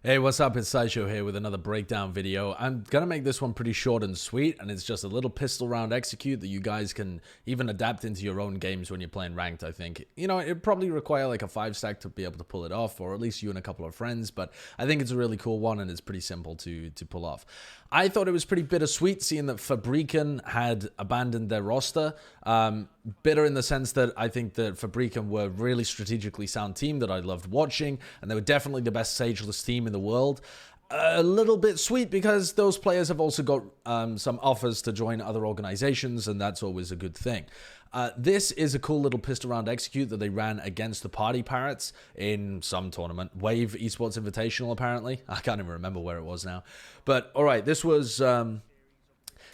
Hey, what's up? It's Sideshow here with another breakdown video. I'm gonna make this one pretty short and sweet, and it's just a little pistol round execute that you guys can even adapt into your own games when you're playing ranked, I think. You know, it'd probably require like a 5-stack to be able to pull it off, or at least you and a couple of friends, but I think it's a really cool one, and it's pretty simple to pull off. I thought it was pretty bittersweet seeing that FABRIKEN had abandoned their roster. Bitter in the sense that I think that FABRIKEN were a really strategically sound team that I loved watching, and they were definitely the best Sageless team in the world. A little bit sweet because those players have also got some offers to join other organizations, and that's always a good thing. This is a cool little pistol round execute that they ran against the PartyParrots in some tournament. Wave Esports Invitational, apparently. I can't even remember where it was now. But, alright, this was...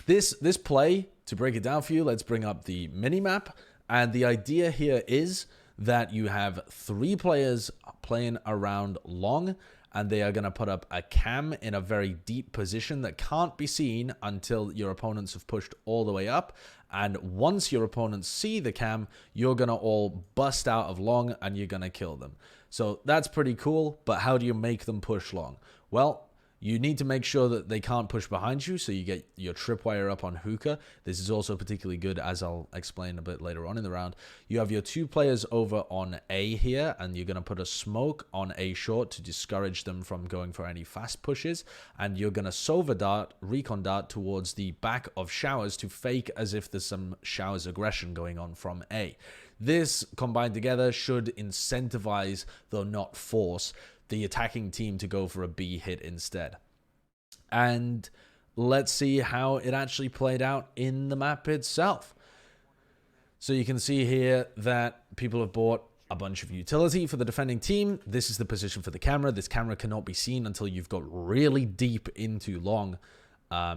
This play, to break it down for you, let's bring up the mini-map. And the idea here is that you have 3 players playing around long, and they are going to put up a cam in a very deep position that can't be seen until your opponents have pushed all the way up. And once your opponents see the cam, you're going to all bust out of long and you're going to kill them. So that's pretty cool, but how do you make them push long? Well, you need to make sure that they can't push behind you, so you get your tripwire up on hookah. This is also particularly good, as I'll explain a bit later on in the round. You have your 2 players over on A here, and you're going to put a smoke on A short to discourage them from going for any fast pushes. And you're going to Sova dart, recon dart towards the back of Showers to fake as if there's some Showers aggression going on from A. This, combined together, should incentivize, though not force, the attacking team to go for a B hit instead. And let's see how it actually played out in the map itself. So you can see here that people have bought a bunch of utility for the defending team. This is the position for the camera. This camera cannot be seen until you've got really deep into long.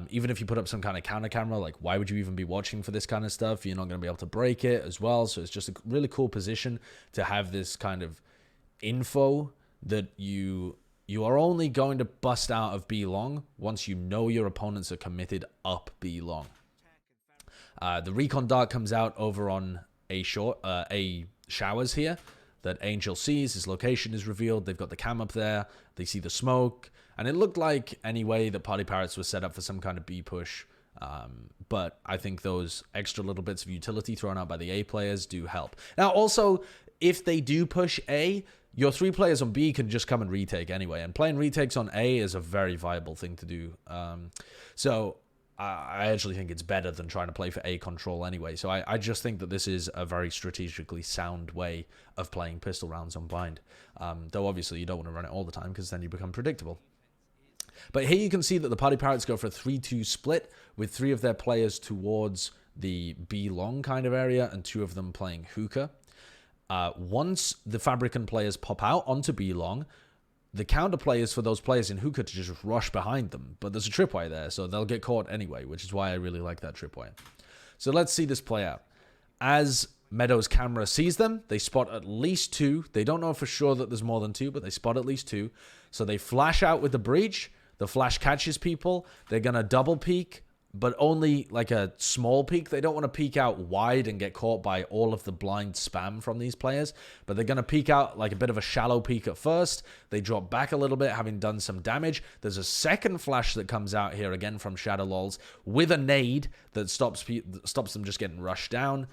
Even if you put up some kind of counter camera, like why would you even be watching for this kind of stuff? You're not going to be able to break it as well. So it's just a really cool position to have this kind of info that you are only going to bust out of B long once you know your opponents are committed up B long. The recon dart comes out over on A short, A Showers here that Angel sees. His location is revealed. They've got the cam up there. They see the smoke, and it looked like anyway that PartyParrots was set up for some kind of B push. But I think those extra little bits of utility thrown out by the A players do help. Now, also, if they do push A, your 3 players on B can just come and retake anyway, and playing retakes on A is a very viable thing to do. So I actually think it's better than trying to play for A control anyway. So I just think that this is a very strategically sound way of playing pistol rounds on blind. Though obviously you don't want to run it all the time because then you become predictable. But here you can see that the PartyParrots go for a 3-2 split with 3 of their players towards the B long kind of area and 2 of them playing hookah. Once the FABRIKEN players pop out onto B long, the counter players for those players in hookah to just rush behind them. But there's a tripwire there, so they'll get caught anyway, which is why I really like that tripwire. So let's see this play out. As Meadow's camera sees them, they spot at least 2. They don't know for sure that there's more than 2, but they spot at least 2. So they flash out with the breach. The flash catches people. They're going to double peek, but only like a small peek. They don't want to peek out wide and get caught by all of the blind spam from these players, but they're going to peek out like a bit of a shallow peek at first. They drop back a little bit, having done some damage. There's a second flash that comes out here again from Shadow Lols with a nade that stops them just getting rushed down.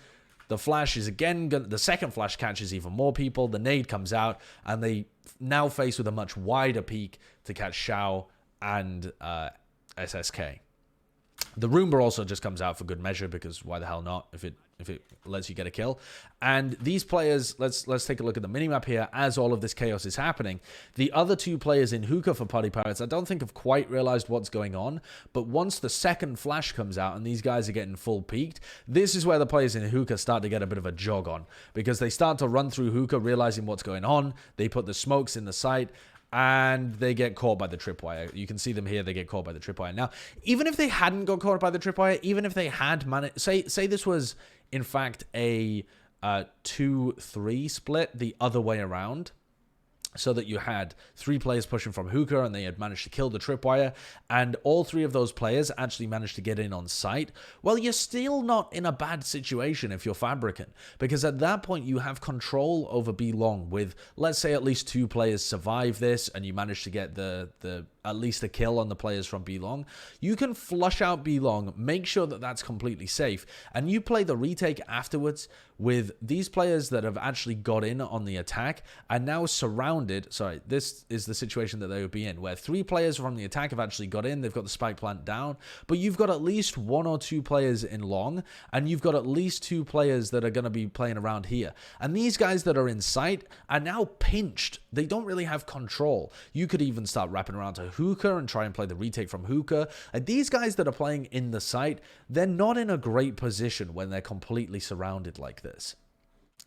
The flash is again the second flash catches even more people. The nade comes out, and they now face with a much wider peek to catch Shao and SSK. The Roomba also just comes out for good measure, because why the hell not if it lets you get a kill. And these players, let's take a look at the minimap here as all of this chaos is happening. The other 2 players in hookah for PartyParrots I don't think have quite realized what's going on, but once the second flash comes out and these guys are getting full peaked, this is where the players in hookah start to get a bit of a jog on, because they start to run through hookah realizing what's going on. They put the smokes in the site, and they get caught by the tripwire. You can see them here. They get caught by the tripwire. Now, even if they hadn't got caught by the tripwire, even if they had managed... Say this was, in fact, a 2-3 split the other way around, so that you had 3 players pushing from hookah and they had managed to kill the tripwire, and all 3 of those players actually managed to get in on site, well, you're still not in a bad situation if you're FABRIKEN, because at that point you have control over B long with, let's say, at least 2 players survive this and you manage to get the at least a kill on the players from B long. You can flush out B long, make sure that that's completely safe, and you play the retake afterwards with these players that have actually got in on the attack and now surrounded. Sorry, this is the situation that they would be in, where 3 players from the attack have actually got in, they've got the spike plant down, but you've got at least 1 or 2 players in long, and you've got at least 2 players that are going to be playing around here. And these guys that are in sight are now pinched. They don't really have control. You could even start wrapping around to hookah and try and play the retake from hookah. And these guys that are playing in the site, they're not in a great position when they're completely surrounded like this.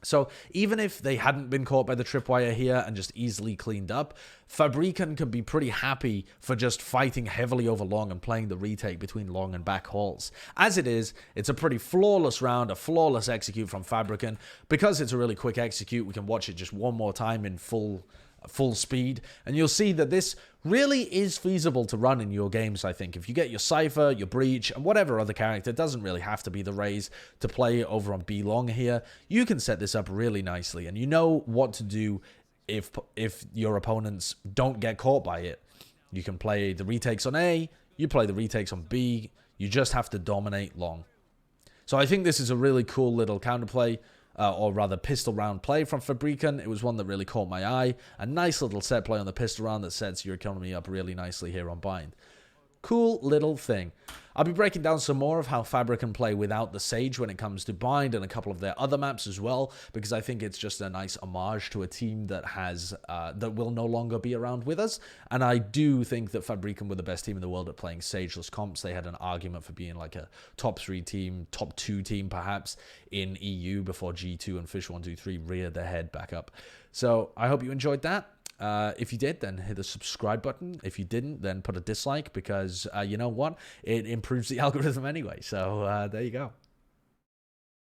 So even if they hadn't been caught by the tripwire here and just easily cleaned up, FABRIKEN can be pretty happy for just fighting heavily over long and playing the retake between long and back halls. As it is, it's a pretty flawless round, a flawless execute from FABRIKEN. Because it's a really quick execute, we can watch it just one more time in full speed, and you'll see that this really is feasible to run in your games. I think if you get your Cypher, your Breach, and whatever other character, it doesn't really have to be the Raze to play over on B long here, you can set this up really nicely, and you know what to do if your opponents don't get caught by it. You can play the retakes on A, you play the retakes on B, you just have to dominate long. So I think this is a really cool little counterplay, or rather pistol round play from FABRIKEN. It was one that really caught my eye. A nice little set play on the pistol round that sets your economy up really nicely here on Bind. Cool little thing. I'll be breaking down some more of how FABRIKEN play without the Sage when it comes to Bind and a couple of their other maps as well, because I think it's just a nice homage to a team that has that will no longer be around with us. And I do think that FABRIKEN were the best team in the world at playing Sageless comps. They had an argument for being like a top 3 team, top 2 team perhaps in EU before G2 and Fish123 reared their head back up. So I hope you enjoyed that. If you did, then hit the subscribe button. If you didn't, then put a dislike, because you know what? It improves the algorithm anyway. So there you go.